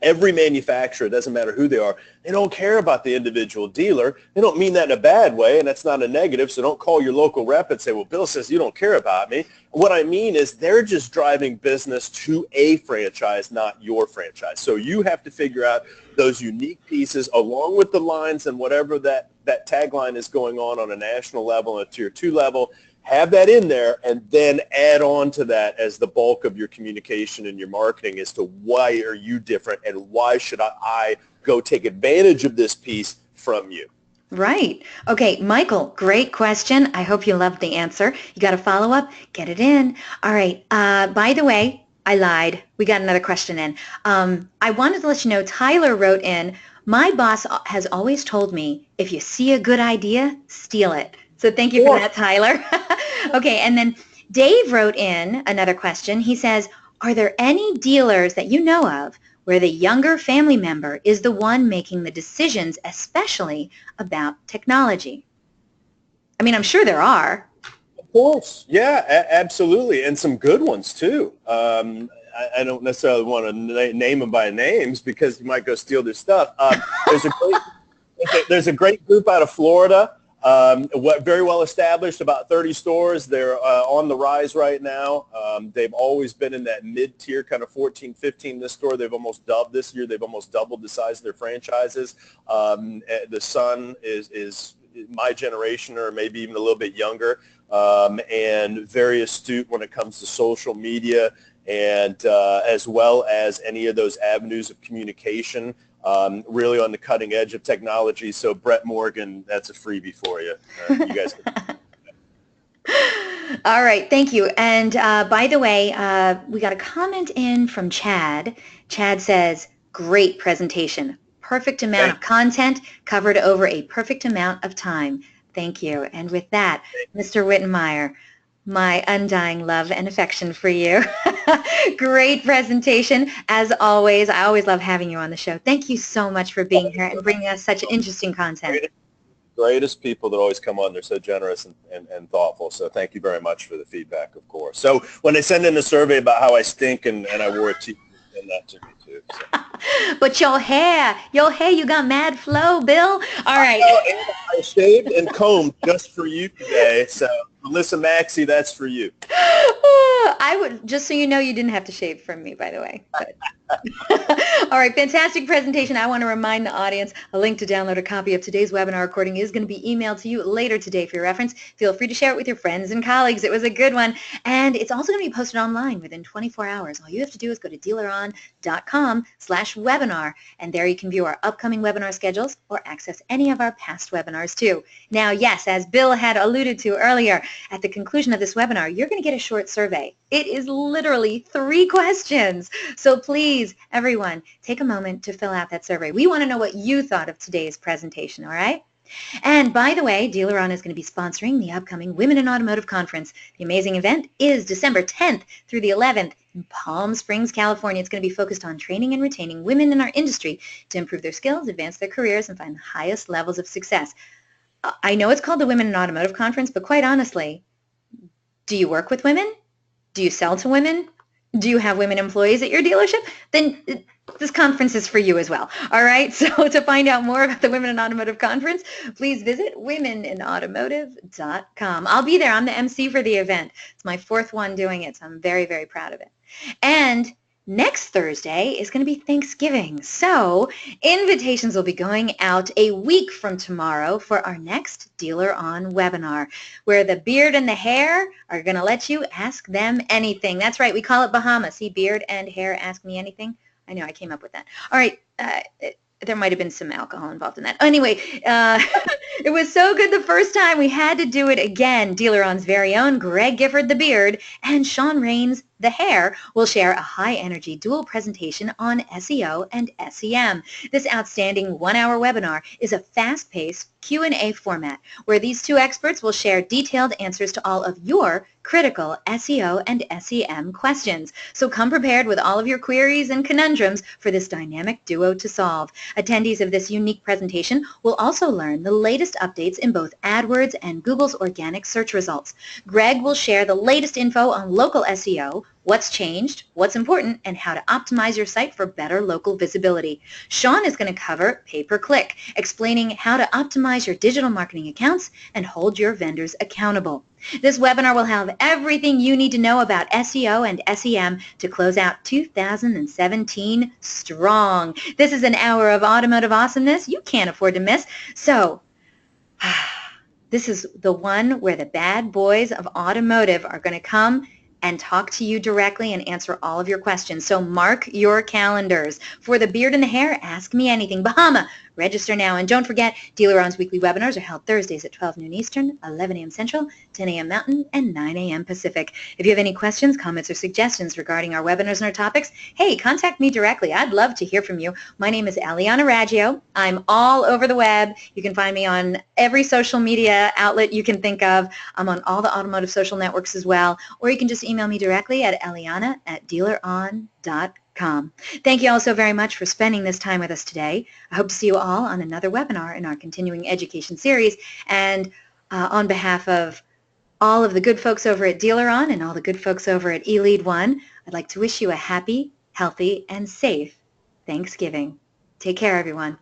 Every manufacturer, it doesn't matter who they are, they don't care about the individual dealer. They don't mean that in a bad way, and that's not a negative, so don't call your local rep and say, well, Bill says you don't care about me. What I mean is they're just driving business to a franchise, not your franchise. So you have to figure out those unique pieces along with the lines and whatever that tagline is going on a national level and a tier 2 level. Have that in there and then add on to that as the bulk of your communication and your marketing as to why are you different and why should I go take advantage of this piece from you. Right. Okay, Michael, great question. I hope you loved the answer. You got a follow-up? Get it in. All right. By the way, I lied. We got another question in. I wanted to let you know, Tyler wrote in, my boss has always told me, if you see a good idea, steal it. So thank you for that, Tyler. Okay, and then Dave wrote in another question. He says, are there any dealers that you know of where the younger family member is the one making the decisions, especially about technology? I mean, I'm sure there are. Of course. Yeah, absolutely. And some good ones, too. I don't necessarily want to name them by names because you might go steal their stuff. There's a great group out of Florida. Very well established, about 30 stores. They're on the rise right now. They've always been in that mid-tier, kind of 14, 15 this store. They've almost doubled this year. They've almost doubled the size of their franchises. The son is my generation or maybe even a little bit younger, and very astute when it comes to social media and as well as any of those avenues of communication. Really on the cutting edge of technology. So Brett Morgan, that's a freebie for you. You guys can. All right, thank you. And by the way, we got a comment in from Chad. Chad says, great presentation. Perfect amount of content covered over a perfect amount of time. Thank you. And with that, Mr. Wittenmyer, my undying love and affection for you. Great presentation. As always, I always love having you on the show. Thank you so much for being here and bringing us such interesting content. Greatest people that always come on. They're so generous and thoughtful. So thank you very much for the feedback, of course. So when they send in a survey about how I stink and I wore a t-shirt, send that to me too. So. But your hair, you got mad flow, Bill. All right. I shaved and combed just for you today. So Melissa Maxey, that's for you. I would, just so you know, you didn't have to shave from me, by the way. All right, fantastic presentation. I want to remind the audience a link to download a copy of today's webinar recording is going to be emailed to you later today for your reference. Feel free to share it with your friends and colleagues. It was a good one. And it's also going to be posted online within 24 hours. All you have to do is go to DealerOn.com/webinar, and there you can view our upcoming webinar schedules or access any of our past webinars too. Now, yes, as Bill had alluded to earlier, at the conclusion of this webinar, you're going to get a short survey. It is literally 3 questions. So please, everyone, take a moment to fill out that survey. We want to know what you thought of today's presentation, all right? And by the way, DealerOn is going to be sponsoring the upcoming Women in Automotive Conference. The amazing event is December 10th through the 11th in Palm Springs, California. It's going to be focused on training and retaining women in our industry to improve their skills, advance their careers, and find the highest levels of success. I know it's called the Women in Automotive Conference, but quite honestly, do you work with women? Do you sell to women? Do you have women employees at your dealership? Then this conference is for you as well. All right. So to find out more about the Women in Automotive Conference, please visit womeninautomotive.com. I'll be there. I'm the MC for the event. It's my 4th one doing it, so I'm very, very proud of it. And next Thursday is going to be Thanksgiving, so invitations will be going out a week from tomorrow for our next DealerOn webinar, where the beard and the hair are going to let you ask them anything. That's right, we call it Bahama. See, beard and hair, ask me anything. I know, I came up with that. All right, there might have been some alcohol involved in that. Anyway, it was so good the first time, we had to do it again. DealerOn's very own Greg Gifford, the beard, and Sean Rains, the hair, will share a high-energy dual presentation on SEO and SEM. This outstanding 1-hour webinar is a fast-paced Q&A format where these 2 experts will share detailed answers to all of your critical SEO and SEM questions. So come prepared with all of your queries and conundrums for this dynamic duo to solve. Attendees of this unique presentation will also learn the latest updates in both AdWords and Google's organic search results. Greg will share the latest info on local SEO, what's changed, what's important, and how to optimize your site for better local visibility. Sean is going to cover pay-per-click, explaining how to optimize your digital marketing accounts and hold your vendors accountable. This webinar will have everything you need to know about SEO and SEM to close out 2017 strong. This is an hour of automotive awesomeness you can't afford to miss. So, this is the one where the bad boys of automotive are going to come and talk to you directly and answer all of your questions. So mark your calendars. For the beard and the hair, ask me anything. Bahama, register now. And don't forget, DealerOn's weekly webinars are held Thursdays at 12 noon Eastern, 11 a.m. Central, 10 a.m. Mountain, and 9 a.m. Pacific. If you have any questions, comments, or suggestions regarding our webinars and our topics, hey, contact me directly. I'd love to hear from you. My name is Eliana Raggio. I'm all over the web. You can find me on every social media outlet you can think of. I'm on all the automotive social networks as well. Or you can just email me directly at eliana@dealeron.com. Thank you all so very much for spending this time with us today. I hope to see you all on another webinar in our continuing education series. And on behalf of all of the good folks over at DealerOn and all the good folks over at eLead1, I'd like to wish you a happy, healthy, and safe Thanksgiving. Take care, everyone.